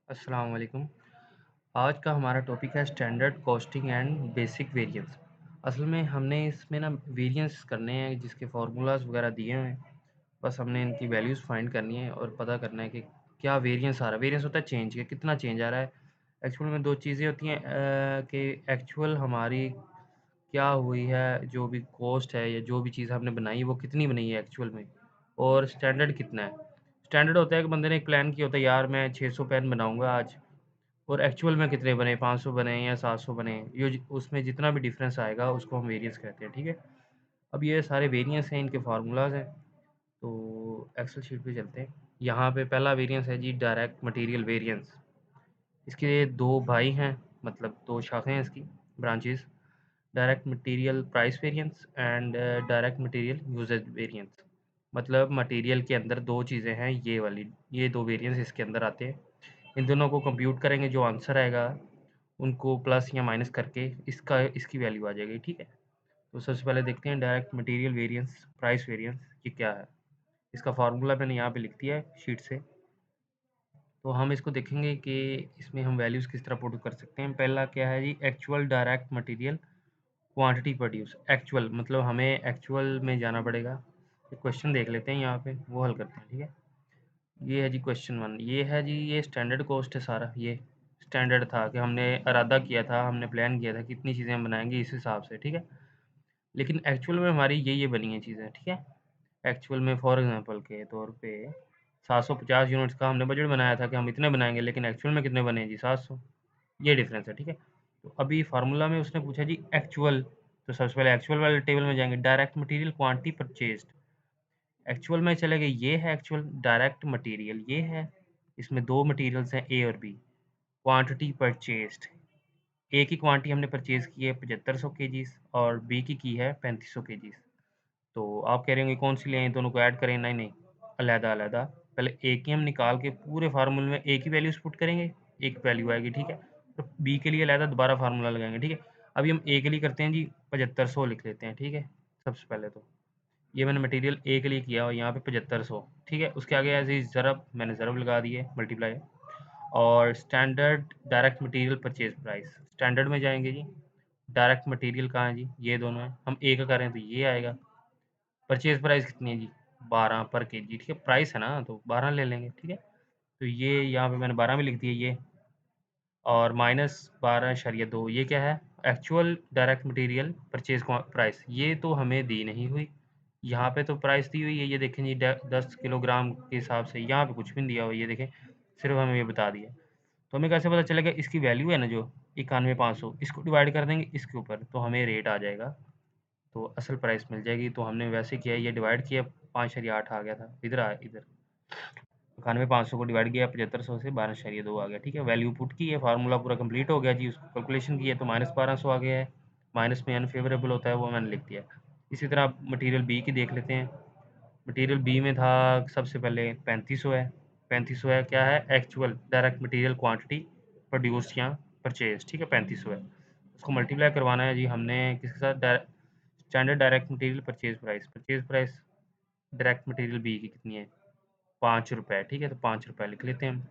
अस्सलाम वालेकुम। आज का हमारा टॉपिक है standard costing and basic variance. असल में हमने इसमें ना वेरिएंस करने हैं जिसके फार्मूलाज वगैरह दिए हुए हैं। बस हमने इनकी वैल्यूज़ फाइंड करनी है और पता करना है कि क्या वेरिएंस आ रहा है। वेरिएंस होता है चेंज के कितना चेंज आ रहा है। एक्चुअल में दो चीज़ें होती हैं कि एक्चुअल हमारी क्या हुई है, जो भी कॉस्ट है या जो भी चीज़ हमने बनाई है वो कितनी बनी है एक्चुअल में, और स्टैंडर्ड कितना है। स्टैंडर्ड होता है कि बंदे ने एक प्लान किया होता है, यार मैं 600 पेन बनाऊँगा आज, और एक्चुअल में कितने बने, 500 बने या 700 बने, ये उसमें जितना भी डिफरेंस आएगा उसको हम वेरिएंस कहते हैं। ठीक है, अब ये सारे वेरिएंस हैं, इनके फार्मूलाज हैं। तो एक्सेल शीट पे चलते हैं। यहाँ पे पहला वेरिएंस है जी डायरेक्ट मटेरियल वेरिएंस। इसके दो भाई हैं, मतलब दो शाखें हैं इसकी, branches. Direct material price variance and direct material usages variance. मतलब मटेरियल के अंदर दो चीज़ें हैं, ये वाली, ये दो वेरिएंस इसके अंदर आते हैं। इन दोनों को कंप्यूट करेंगे, जो आंसर आएगा उनको प्लस या माइनस करके इसकी वैल्यू आ जाएगी। ठीक है, तो सबसे पहले देखते हैं direct material variance price variance ये क्या है। इसका फार्मूला मैंने यहाँ पे लिख दिया है शीट से। तो हम इसको देखेंगे कि इसमें हम वैल्यूज़ किस तरह पुट कर सकते हैं। पहला क्या है जी, actual direct material quantity produce. Actual मतलब हमें एक्चुअल में जाना पड़ेगा। एक क्वेश्चन देख लेते हैं यहाँ पे, वो हल करते हैं। ठीक है, ये है जी क्वेश्चन 1। ये है जी, ये स्टैंडर्ड कॉस्ट है सारा। ये स्टैंडर्ड था कि हमने इरादा किया था, हमने प्लान किया था कितनी चीज़ें हम बनाएंगे इस हिसाब से। ठीक है, लेकिन एक्चुअल में हमारी ये बनी है चीज़ें। ठीक है, एक्चुअल में फॉर एग्जांपल के तौर पे 750 यूनिट्स का हमने बजट बनाया था कि हम इतने बनाएंगे, लेकिन एक्चुअल में कितने बने जी, 700। ये डिफरेंस है। ठीक है, तो अभी फार्मूला में उसने पूछा जी एक्चुअल, तो सबसे पहले एक्चुअल वाले टेबल में जाएंगे, direct material quantity purchased. Actual में चले गए, ये है एक्चुअल डायरेक्ट मटेरियल, ये है। इसमें दो मटेरियल्स हैं, ए और बी। क्वांटिटी परचेज्ड, ए की क्वांटिटी हमने परचेज की है 7500 केजीज और बी की है 3500 केजीज। तो आप कह रहे होंगे कौन सी लें, दोनों को ऐड करें? नहीं नहीं, अलहदा अलहदा। पहले ए की हम निकाल के पूरे फार्मूले में ए की वैल्यूज पुट करेंगे, एक वैल्यू आएगी। ठीक है, तो बी के लिए अलहदा दोबारा फार्मूला लगाएंगे। ठीक है, अभी हम ए के लिए करते हैं जी, 7500 लिख लेते हैं। ठीक है, सबसे पहले तो ये मैंने मटेरियल ए के लिए किया और यहाँ पे 7500। ठीक है, उसके आगे ऐसे ही ज़रब, मैंने ज़रब लगा दिए, मल्टीप्लाई। और standard direct material purchase price, standard में जाएंगे जी। डायरेक्ट मटेरियल कहाँ है जी, ये दोनों है। हम ए का करें तो ये आएगा। परचेज प्राइस कितनी है जी, 12 पर के जी। ठीक है, प्राइस है ना तो 12 ले लेंगे। ठीक है, तो ये यहाँ पे मैंने 12 में लिख दिया ये, और माइनस 12.2 ये क्या है, actual direct material purchase price. ये तो हमें दी नहीं हुई, यहाँ पे तो प्राइस दी हुई है। ये देखें जी, 10 किलोग्राम के हिसाब से यहाँ पे कुछ भी नहीं दिया हुआ, ये देखें, सिर्फ हमें ये बता दिया। तो हमें कैसे पता चलेगा, इसकी वैल्यू है ना जो 91,500, इसको डिवाइड कर देंगे इसके ऊपर तो हमें रेट आ जाएगा, तो असल प्राइस मिल जाएगी। तो हमने वैसे किया, ये डिवाइड किया, 5.8 आ गया था, इधर 91,500 को डिवाइड किया 7500 से, 12.2 आ गया। ठीक है, वैल्यू पुट की है, फार्मूला पूरा कंप्लीट हो गया जी। उसको कैलकुलेशन की है तो -1200 आ गया है। माइनस में अनफेवरेबल होता है, वो मैंने लिख दिया। इसी तरह मटेरियल बी की देख लेते हैं। मटेरियल बी में था सबसे पहले 3500 है। 3500 है, क्या है, actual direct material quantity produce या परचेज। ठीक है, 3500 है। उसको मल्टीप्लाई करवाना है जी हमने किसके साथ, standard direct material purchase price. Purchase price direct material B की कितनी है, 5 रुपये। ठीक है, तो 5 रुपये लिख लेते हैं हम।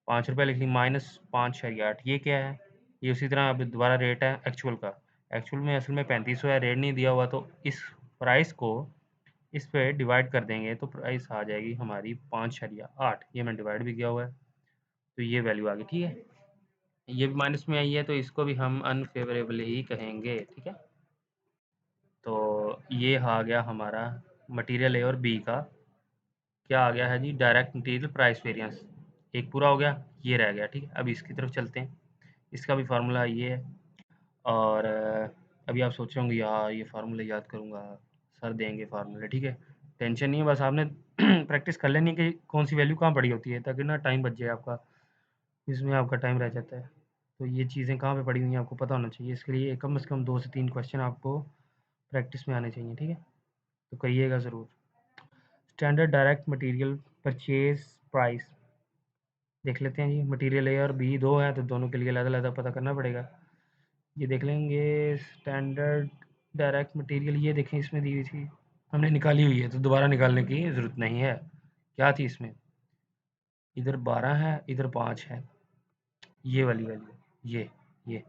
5 रुपये लिख ली, -5.8 ये क्या है, ये उसी तरह अब दोबारा रेट है एक्चुअल का। एक्चुअल में असल में 3500 है, रेट नहीं दिया हुआ, तो इस प्राइस को इस पे डिवाइड कर देंगे तो प्राइस आ जाएगी हमारी 5.8। ये मैंने डिवाइड भी किया हुआ है, तो ये वैल्यू आ गई। ठीक है, ये भी माइनस में आई है तो इसको भी हम अनफेवरेबल ही कहेंगे। ठीक है, तो ये आ गया हमारा मटेरियल ए और बी का, क्या आ गया है जी, डायरेक्ट मटेरियल प्राइस वेरिएंस। एक पूरा हो गया, ये रह गया। ठीक है, अब इसकी तरफ चलते हैं। इसका भी फार्मूला ये है। और अभी आप सोच रहे होंगे यार ये फार्मूला याद करूँगा, सर देंगे फार्मूले। ठीक है, टेंशन नहीं है, बस आपने प्रैक्टिस कर लेनी कि कौन सी वैल्यू कहाँ पड़ी होती है, ताकि ना टाइम बच जाए आपका, इसमें आपका टाइम रह जाता है। तो ये चीज़ें कहाँ पे पड़ी हुई हैं आपको पता होना चाहिए। इसके लिए कम से कम 2 से 3 क्वेश्चन आपको प्रैक्टिस में आने चाहिए। ठीक है, तो करिएगा ज़रूर। Standard direct material purchase price देख लेते हैं जी। मटेरियल ए और बी दो हैं, तो दोनों के लिए अलग-अलग पता करना पड़ेगा। ये देख लेंगे स्टैंडर्ड डायरेक्ट मटेरियल, ये देखें इसमें दी हुई थी, हमने निकाली हुई है तो दोबारा निकालने की ज़रूरत नहीं है। क्या थी इसमें, इधर 12 है, इधर 5 है। ये वाली वैल्यू, ये ये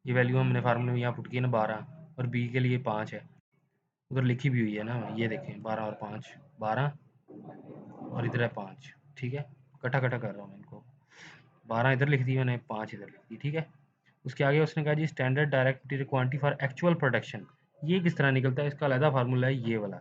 ये वैल्यू हमने फार्मूले में यहाँ पुट की है ना 12, और बी के लिए 5 है, उधर लिखी भी हुई है ना, ये देखें 12 और 5, 12 और इधर है 5, ठीक है। कटा कटा कर रहा हूँ मैं इनको, 12 इधर लिख दी मैंने, 5 इधर लिख दी, ठीक है। उसके आगे उसने कहा जी standard direct material quantity for actual production, ये किस तरह निकलता है, इसका अलग फार्मूला है ये वाला,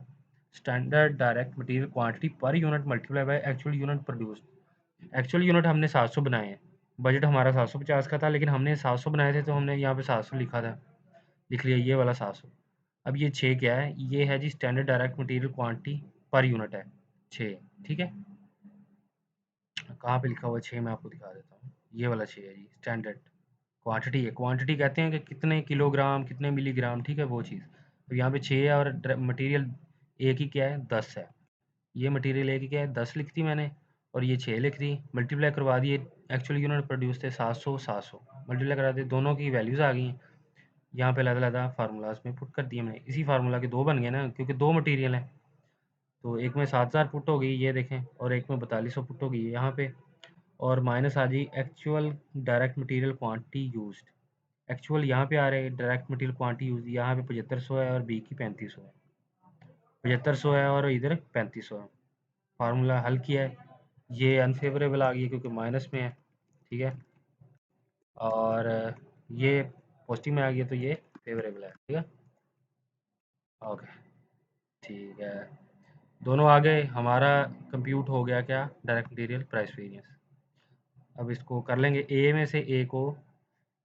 standard direct material quantity per unit multiply by actual unit produced. Actual unit हमने 700 बनाए हैं, बजट हमारा 750 का था, लेकिन हमने 700 बनाए थे तो हमने यहाँ पे 700 लिखा था, लिख लिया ये वाला 700। अब ये 6 क्या है, ये है जी standard direct material quantity per unit है 6, ठीक है। कहाँ पे लिखा हुआ है 6, मैं आपको दिखा देता हूँ, ये वाला 6 है जी स्टैंडर्ड क्वांटिटी है, क्वांटिटी कहते हैं कि कितने किलोग्राम कितने मिलीग्राम, ठीक है वो चीज़। तो यहाँ पे 6 है और मटेरियल एक ही क्या है 10 है, ये मटेरियल एक ही क्या है 10 लिख दी मैंने, और ये 6 लिख दी, मल्टीप्लाई करवा दिए, एक्चुअल यूनिट प्रोड्यूस थे 700 700, मल्टीप्लाई करा दिए, दोनों की वैल्यूज़ आ गई हैं, यहाँ पे अलग-अलग फार्मूलाज में पुट कर दिए मैंने, इसी फार्मूला के 2 बन गए ना, क्योंकि 2 मटेरियल हैं, तो एक में 7000 पुट हो गई ये देखें, और एक में 4200 पुट हो गई है यहाँ पे, और माइनस आ जी actual direct material quantity used, actual यहाँ पे आ रहे हैं डायरेक्ट मटेरियल क्वांटिटी यूज, यहाँ पे 7500 है और बी की 3500 है, 7500 है और इधर 3500 है, फार्मूला हल किया है, ये अनफेवरेबल आ गई है क्योंकि माइनस में है, ठीक है, और ये पॉजिटिव में आ गया तो ये फेवरेबल है, ठीक है। ओके, ठीक है, दोनों आ गए, हमारा कंप्यूट हो गया क्या, डायरेक्ट मटेरियल प्राइस वेरिएंस। अब इसको कर लेंगे, ए में से ए को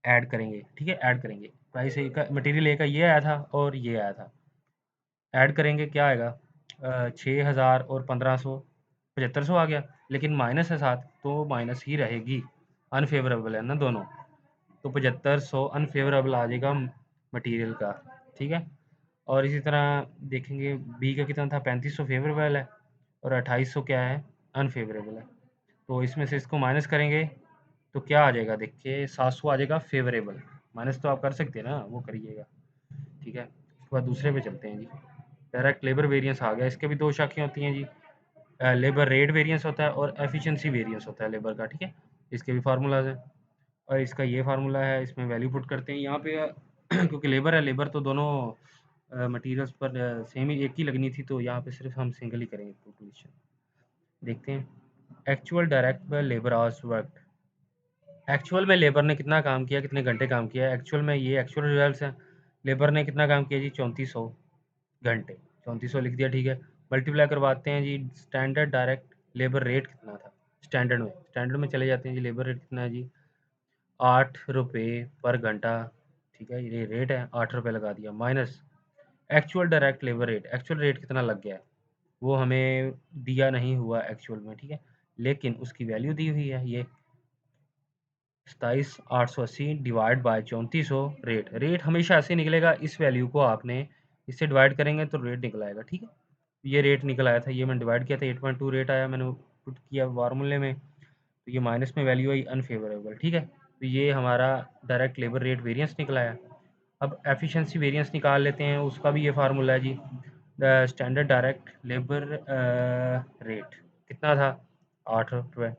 ऐड करेंगे, ठीक है, ऐड करेंगे, प्राइस ए का मटेरियल ए का ये आया था और ये आया था, ऐड करेंगे क्या आएगा, 6000 और 1500, 7500 आ गया, लेकिन माइनस है साथ तो माइनस ही रहेगी, अनफेवरेबल है ना दोनों, तो 7500 अनफेवरेबल आ जाएगा मटेरियल का, ठीक है। और इसी तरह देखेंगे बी का कितना था, 3500 फेवरेबल है और 2800 क्या है, अनफेवरेबल है, तो इसमें से इसको माइनस करेंगे तो क्या आ जाएगा, देखिए 700 आ जाएगा फेवरेबल, माइनस तो आप कर सकते हैं ना, वो करिएगा, ठीक है। उसके बाद दूसरे पे चलते हैं जी, डायरेक्ट लेबर वेरिएंस आ गया, इसके भी 2 शाखें होती हैं जी, लेबर रेट वेरिएंस होता है और एफिशिएंसी वेरिएंस होता है लेबर का, ठीक है, इसके भी फार्मूलाज हैं, और इसका ये फार्मूला है, इसमें वैल्यू पुट करते हैं यहाँ पे क्योंकि लेबर है, लेबर तो दोनों मटेरियल्स पर सेम ही एक ही लगनी थी, तो यहाँ पे सिर्फ हम सिंगल ही करेंगे कैलकुलेशन। देखते हैं actual direct by labour hours worked, actual में लेबर ने कितना काम किया, कितने घंटे काम किया, एक्चुअल में ये एक्चुअल रिजल्ट्स हैं, लेबर ने कितना काम किया जी 3400 घंटे, 3400 लिख दिया, ठीक है। मल्टीप्लाई करवाते हैं जी, स्टैंडर्ड डायरेक्ट लेबर रेट कितना था, स्टैंडर्ड में चले जाते हैं जी, लेबर रेट कितना है जी 8 रुपये पर घंटा, ठीक है, ये रेट है 8 रुपये लगा दिया, minus actual direct labour rate, actual rate कितना लग गया है वो हमें दिया नहीं हुआ एक्चुअल में, ठीक है, लेकिन उसकी वैल्यू दी हुई है, ये 27,880 डिवाइड बाय 3400 रेट, रेट हमेशा ऐसे निकलेगा, इस वैल्यू को आपने इससे डिवाइड करेंगे तो रेट निकल आएगा, ठीक है। ये रेट निकल आया था, ये मैंने डिवाइड किया था 8.2 रेट आया, मैंने पुट किया फार्मूले में, तो ये माइनस में वैल्यू आई अनफेवरेबल, ठीक है, तो ये हमारा डायरेक्ट लेबर रेट वेरिएंस निकला है। अब एफिशिएंसी वेरिएंस निकाल लेते हैं, उसका भी ये फार्मूला है जी, स्टैंडर्ड डायरेक्ट लेबर रेट कितना था 8 रुपये,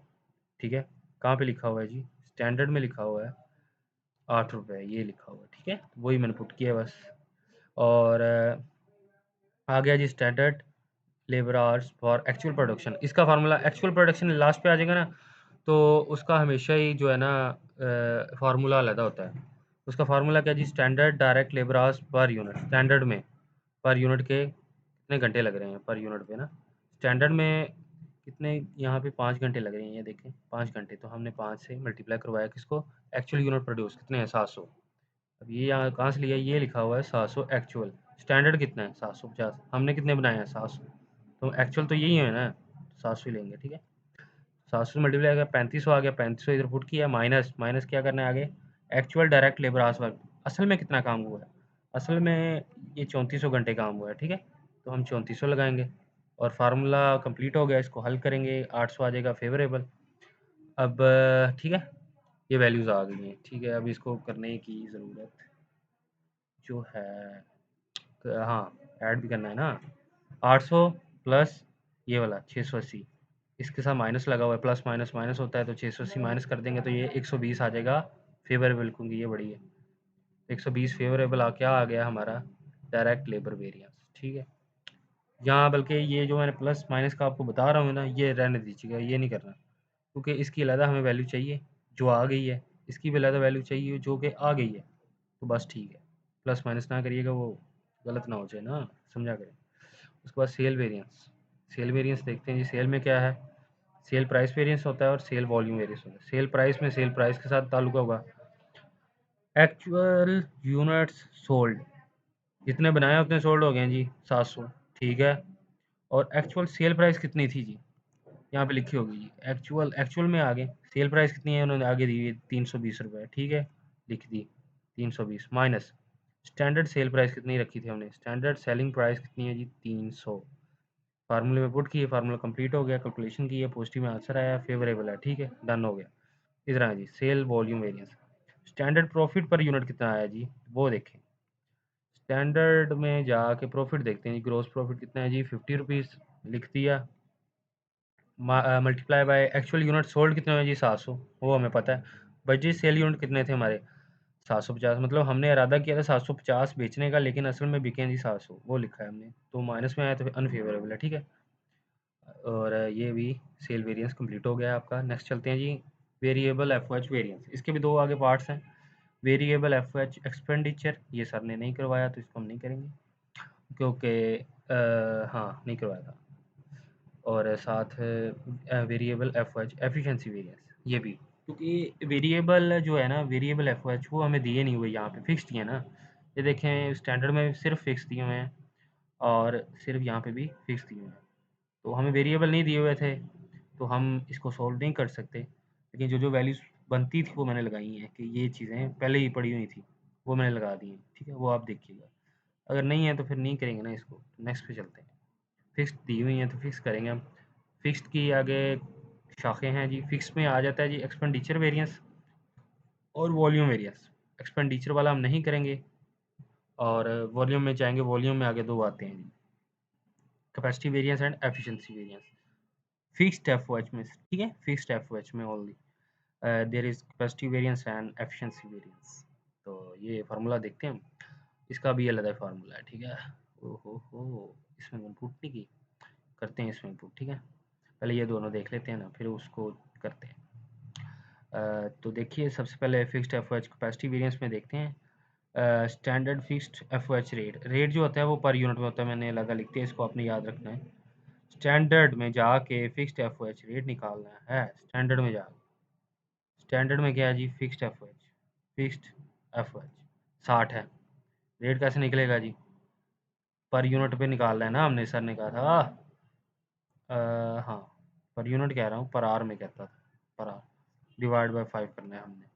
ठीक है, कहाँ पे लिखा हुआ है जी, स्टैंडर्ड में लिखा हुआ है 8 रुपये, ये लिखा हुआ है, ठीक है, वही मैंने पुट किया बस, और आ गया जी standard labour hours for actual production, इसका फार्मूला एक्चुअल प्रोडक्शन लास्ट पे आ जाएगा ना, तो उसका हमेशा ही जो है ना फार्मूला अलग होता है, उसका फार्मूला क्या जी, standard direct labour hours per unit, standard में पर यूनिट के कितने घंटे लग रहे हैं पर यूनिट पे ना, स्टैंडर्ड में कितने, यहाँ पे 5 घंटे लग रहे हैं, ये देखें 5 घंटे, तो हमने 5 से मल्टीप्लाई करवाया किसको, एक्चुअल यूनिट प्रोड्यूस कितने हैं 700, अब ये यहाँ कहाँ से लिया, ये लिखा हुआ है 700 एक्चुअल, स्टैंडर्ड कितना है 750, हमने कितने बनाए हैं 700, तो एक्चुअल तो यही है ना, 700 ही लेंगे, ठीक है। 700 मल्टीप्लाई आ गया 3500 आ गया, 3500 इधर पुट किया, माइनस माइनस क्या करना है आगे, actual direct labour hours work, असल में कितना काम हुआ है, असल में ये 3400 घंटे काम हुआ है, ठीक है, तो हम 3400 लगाएंगे, और फार्मूला कंप्लीट हो गया, इसको हल करेंगे 800 आ जाएगा फेवरेबल। अब ठीक है, ये वैल्यूज़ आ गई हैं, ठीक है, अब इसको करने की ज़रूरत जो है, हाँ, ऐड भी करना है ना, 800 प्लस ये वाला 680, इसके साथ माइनस लगा हुआ है, प्लस माइनस माइनस होता है, तो 680 माइनस कर देंगे तो ये 120 आ जाएगा फेवरेबल, क्योंकि ये बड़ी है। 120 फेवरेबल क्या आ गया हमारा डायरेक्ट लेबर वेरिएंस, ठीक है। यहाँ बल्कि ये जो मैंने प्लस माइनस का आपको बता रहा हूँ ना, ये रहने दीजिएगा, ये नहीं करना, क्योंकि इसकी अलग हमें वैल्यू चाहिए जो आ गई है, इसकी भी अलग वैल्यू चाहिए जो कि आ गई है, तो बस ठीक है। प्लस माइनस ना करिएगा, वो गलत ना हो जाए ना, समझा करें। उसके बाद सेल वेरिएंस, सेल वेरिएंस देखते हैं जी। सेल में क्या है, सेल प्राइस वेरिएंस होता है और सेल वॉल्यूम वेरिएंस होता है। सेल प्राइस में सेल प्राइस के साथ ताल्लुक होगा, एक्चुअल यूनिट्स सोल्ड, जितने बनाए उतने सोल्ड हो गए जी 700, ठीक है। और एक्चुअल सेल प्राइस कितनी थी जी, यहाँ पे लिखी होगी जी, एक्चुअल एक्चुअल में आगे सेल प्राइस कितनी है उन्होंने आगे दी है 320 रुपये, ठीक है, लिख दी 320 माइनस स्टैंडर्ड सेल प्राइस कितनी रखी थी हमने, स्टैंडर्ड सेलिंग प्राइस कितनी है जी 300। फार्मूले में पुट किए, फार्मूला कंप्लीट हो गया, कैलकुलेशन की है, पॉजिटिव में आंसर आया, फेवरेबल है, ठीक है, डन हो गया। इधर है जी sale volume variance. Standard profit per unit कितना आया जी, वो देखें। स्टैंडर्ड में जाके प्रॉफिट देखते हैं जी, ग्रोस प्रॉफिट कितना है जी 50 रुपीज़, लिख दिया, multiply by actual unit sold कितने हुए जी 700, वो हमें पता है। बजट सेल यूनिट कितने थे हमारे 750, मतलब हमने इरादा किया था 750 बेचने का, लेकिन असल में बिके जी 700, वो लिखा है हमने, तो माइनस में आया तो अनफेवरेबल है, ठीक है। और ये भी सेल वेरिएंस कंप्लीट हो गया आपका। नेक्स्ट चलते हैं जी, वेरिएबल एफ वेरिएंस, इसके भी दो आगे पार्ट्स हैं। वेरिएबल एफ एक्सपेंडिचर, ये सर ने नहीं करवाया तो इसको हम नहीं करेंगे, क्योंकि हाँ नहीं करवाया था। और साथ वेरिएबल एफ एफिशिएंसी वेरिएंस, ये भी, क्योंकि वेरिएबल जो है ना, वेरिएबल एफ वो हमें दिए नहीं हुए, यहाँ पे फिक्स दिए ना। ये देखें स्टैंडर्ड में सिर्फ फिक्स दिए हुए हैं और सिर्फ यहाँ पे भी फिक्स दिए हुए हैं, तो हमें वेरिएबल नहीं दिए हुए थे, तो हम इसको सॉल्व नहीं कर सकते। लेकिन जो जो वैल्यूज़ बनती थी वो मैंने लगाई हैं, कि ये चीज़ें पहले ही पड़ी हुई थी, वो मैंने लगा दी हैं, ठीक है, वो आप देखिएगा। अगर नहीं है तो फिर नहीं करेंगे ना इसको, नेक्स्ट पे चलते हैं। फिक्स्ड दी हुई हैं तो फिक्स करेंगे हम। फिक्स्ड की आगे शाखें हैं जी, फिक्स में आ जाता है जी एक्सपेंडिचर वेरिएंस और वॉल्यूम वेरिएंस। एक्सपेंडिचर वाला हम नहीं करेंगे, और वॉल्यूम में जाएंगे, वॉल्यूम में आगे दो आते हैं जी, capacity variance and efficiency variance. Fixed F में, ठीक है, फिक्स्ड एफ में only there is capacity variance and efficiency variance. तो ये फार्मूला देखते हैं हम, इसका भी अलग है फार्मूला है, ठीक है। ओहो हो, इसमें इनपुट नहीं की, करते हैं इसमें इनपुट, ठीक है। पहले ये दोनों देख लेते हैं ना, फिर उसको करते हैं। तो देखिए सबसे पहले फिक्स्ड एफ कैपेसिटी वेरिएंस में देखते हैं। Standard fixed F rate, rate जो होता है वो पर यूनिट में होता है, मैंने लगा लिखते हैं, इसको आपने याद रखना है। स्टैंडर्ड में जाके फिक्स्ड एफ रेट निकालना है, स्टैंडर्ड में जाके, स्टैंडर्ड में क्या है जी फिक्स्ड एफ फिक्स्ड एफ 60 है, रेट कैसे निकलेगा जी, पर यूनिट पे निकालना है ना, हमने सर ने कहा था। हाँ, पर यूनिट कह रहा हूँ, पर आर में कहता था, पर आर डिवाइड बाय 5 करना है हमने।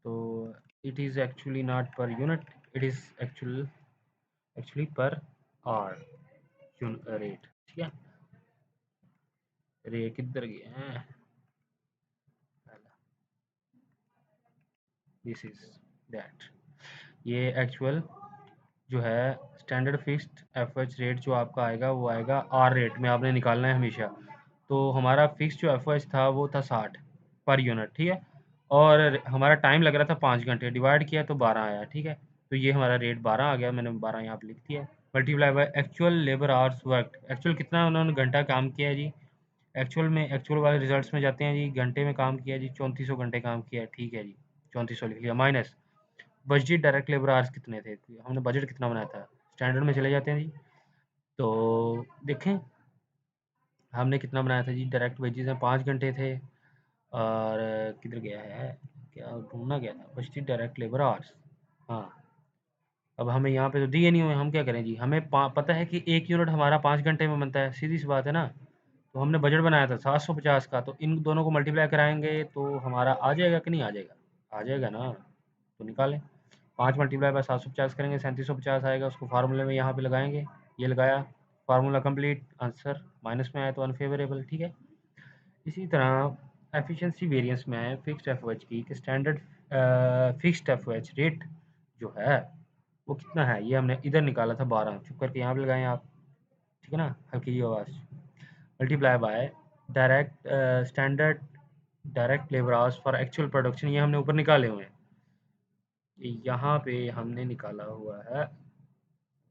तो it is actually not per unit, it is actually पर आर रेट, ठीक है। रे किधर गए हैं, दिस इज दैट, ये एक्चुअल जो है स्टैंडर्ड फिक्स्ड एफ रेट जो आपका आएगा वो आएगा आर रेट में, आपने निकालना है हमेशा। तो हमारा फिक्स जो एफ था वो था 60 पर यूनिट, ठीक है। और हमारा टाइम लग रहा था 5 घंटे, डिवाइड किया तो 12 आया, ठीक है। तो ये हमारा रेट 12 आ गया, मैंने 12 यहाँ पे लिख दिया। Multiply by actual labour hours work, actual कितना उन्होंने घंटा काम किया है जी, एक्चुअल में एक्चुअल वाले रिजल्ट्स में जाते हैं जी, घंटे में काम किया जी 3400 घंटे काम किया है, ठीक है जी, 3400 लिख लिया, minus budget direct labour hours कितने थे, हमने बजट कितना बनाया था, स्टैंडर्ड में चले जाते हैं जी। तो देखें हमने कितना बनाया था जी, डायरेक्ट वेजेस में 5 घंटे थे, और किधर गया है, क्या ढूंढना गया था, बजट डायरेक्ट लेबर आवर्स। हाँ, अब हमें यहाँ पे तो दिए नहीं हुए, हम क्या करें जी, हमें पता है कि एक यूनिट हमारा 5 घंटे में बनता है, सीधी सी बात है ना। तो हमने बजट बनाया था 750 का, तो इन दोनों को मल्टीप्लाई कराएंगे तो हमारा आ जाएगा कि नहीं आ जाएगा, आ जाएगा ना, तो निकालें। 5 मल्टीप्लाई बाय 750 करेंगे, 3750 आएगा, उसको फार्मूले में यहाँ पे लगाएंगे, ये लगाया, फार्मूला कंप्लीट, आंसर माइनस में आया तो अनफेवरेबल, ठीक है। इसी तरह एफिशिएंसी वेरिएंस में है फिक्स्ड एफ की, कि स्टैंडर्ड फिक्स्ड एफ रेट जो है वो कितना है, ये हमने इधर निकाला था 12, चुप करके यहाँ पे लगाएं आप, ठीक है ना, हल्की आवाज़, multiply by direct standard direct labour hours for actual production, ये हमने ऊपर निकाले हुए हैं। यहाँ पे हमने निकाला हुआ है,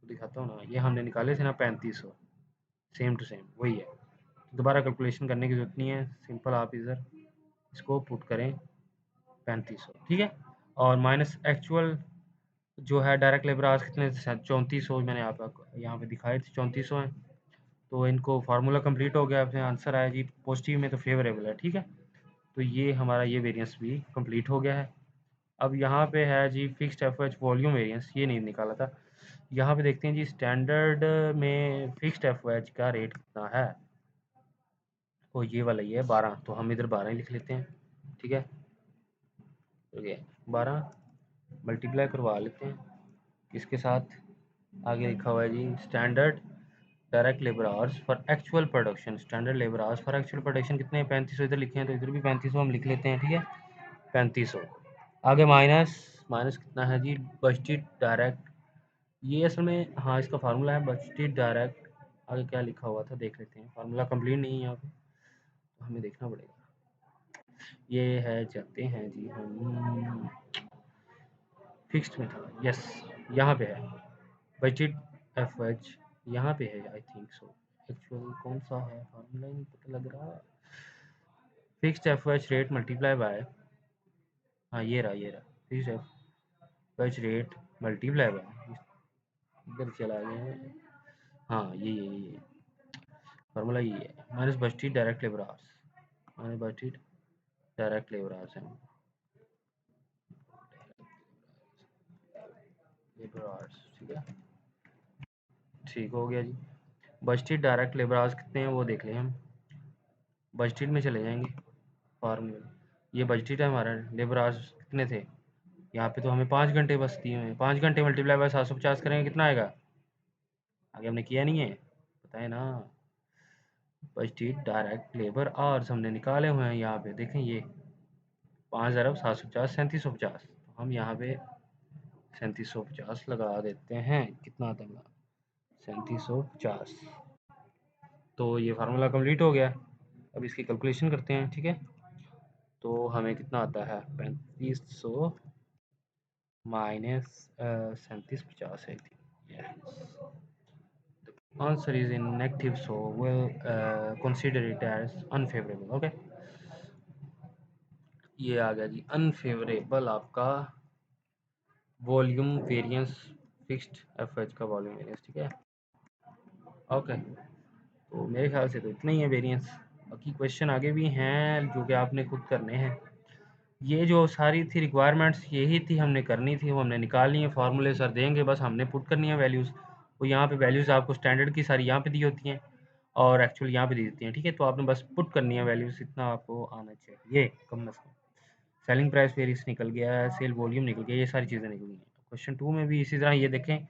दिखाता हूँ ना, ये हमने निकाले थे ना 3500, सेम टू सेम वही है। दोबारा कैलकुलेशन करने की ज़रूरत नहीं है, सिंपल आप इधर इसको पुट करें 3500, ठीक है। और माइनस एक्चुअल जो है डायरेक्ट लेबर आज कितने 3400 मैंने आपको यहाँ पे दिखाए थे, 3400 हैं। तो इनको फार्मूला कंप्लीट हो गया, अपने आंसर आया जी पॉजिटिव में तो फेवरेबल है, ठीक है। तो ये हमारा ये वेरिएंस भी कंप्लीट हो गया है। अब यहाँ पे है जी फिक्स्ड एफएच वॉल्यूम वेरिएंस, ये नहीं निकाला था। यहाँ पे देखते हैं जी स्टैंडर्ड में फिक्स्ड एफएच का रेट कितना है। तो ये वाला ये है 12, तो हम इधर 12 ही लिख लेते हैं, ठीक है। ओके 12 मल्टीप्लाई करवा लेते हैं इसके साथ। आगे लिखा हुआ है जी standard direct labour hours for actual production, standard labour hours for actual production कितने हैं 3500 इधर लिखे हैं, तो इधर भी 3500 हम लिख लेते हैं, ठीक है 3500। आगे माइनस माइनस कितना है जी बजटेड डायरेक्ट, ये असल में हाँ इसका फार्मूला है बजटेड डायरेक्ट। आगे क्या लिखा हुआ था देख लेते हैं, फार्मूला कंप्लीट नहीं है यहाँ पे तो हमें देखना पड़ेगा। ये है जाते हैं जी हम फिक्स्ड में था, यस यहाँ पे है बजटेड एफ एच, यहाँ पे है आई थिंक सो। एक्चुअल कौन सा है फार्मूला ही नहीं पता लग रहा। Fixed F H rate multiply by, हाँ ये रहा fixed F H rate multiply by, इधर चला गया, हाँ ये फार्मूला ये है minus budgeted direct labour hours, minus budgeted direct labour hours है, लेबर आवर्स, ठीक है ठीक हो गया जी। बजटेड डायरेक्ट लेबर आवर्स कितने हैं वो देख लें हम, बजटेड में चले जाएंगे फार्मूले, ये बजटेड है हमारा, लेबर आवर्स कितने थे यहाँ पे, तो हमें 5 घंटे बस दिए हुए हैं, 5 घंटे मल्टीप्लाई बाय 750 करेंगे कितना आएगा, आगे हमने किया नहीं है पता है ना। बजटेड डायरेक्ट लेबर आवर्स हमने निकाले हुए हैं, यहाँ पे देखें ये 5,750 3750, तो हम यहाँ पे 3750 लगा देते हैं, कितना आता है 3750। तो ये फार्मूला कंप्लीट हो गया, अब इसकी कैलकुलेशन करते हैं, ठीक है। तो हमें कितना आता है 3500 माइनस 3750 है, answer is in negative, so we'll consider it as unfavorable, okay। ये आ गया जी अनफेवरेबल आपका वॉल्यूम वेरिएंस, फिक्स्ड एफएच का वॉल्यूम वेरिएंस, ठीक है ओके। तो मेरे ख्याल से तो इतना ही है वेरिएंस, बाकी क्वेश्चन आगे भी हैं जो कि आपने खुद करने हैं। ये जो सारी थी रिक्वायरमेंट्स यही थी हमने करनी थी, वो हमने निकालनी है, फार्मूले सर देंगे बस हमने पुट करनी है वैल्यूज़। तो यहाँ पे वैल्यूज़ आपको स्टैंडर्ड की सारी यहाँ पे दी होती हैं और एक्चुअल यहाँ पे दी देती हैं, ठीक है। तो आपने बस पुट करनी है वैल्यूज़, इतना आपको आना चाहिए कम अज़ कम। सेलिंग प्राइस वेरियस निकल गया है, सेल वॉल्यूम निकल गया, ये सारी चीज़ें निकल गई हैं। क्वेश्चन 2 में भी इसी तरह ये देखें,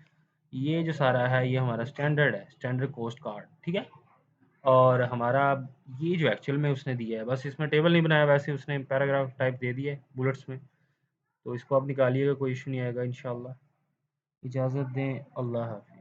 ये जो सारा है ये हमारा स्टैंडर्ड है, स्टैंडर्ड कॉस्ट कार्ड, ठीक है। और हमारा ये जो एक्चुअल में उसने दिया है, बस इसमें टेबल नहीं बनाया, वैसे उसने पैराग्राफ टाइप दे दिया है बुलेट्स में, तो इसको आप निकालिएगा, कोई इशू नहीं आएगा इंशाल्लाह। इजाज़त दें, अल्लाह हाफ़िज़।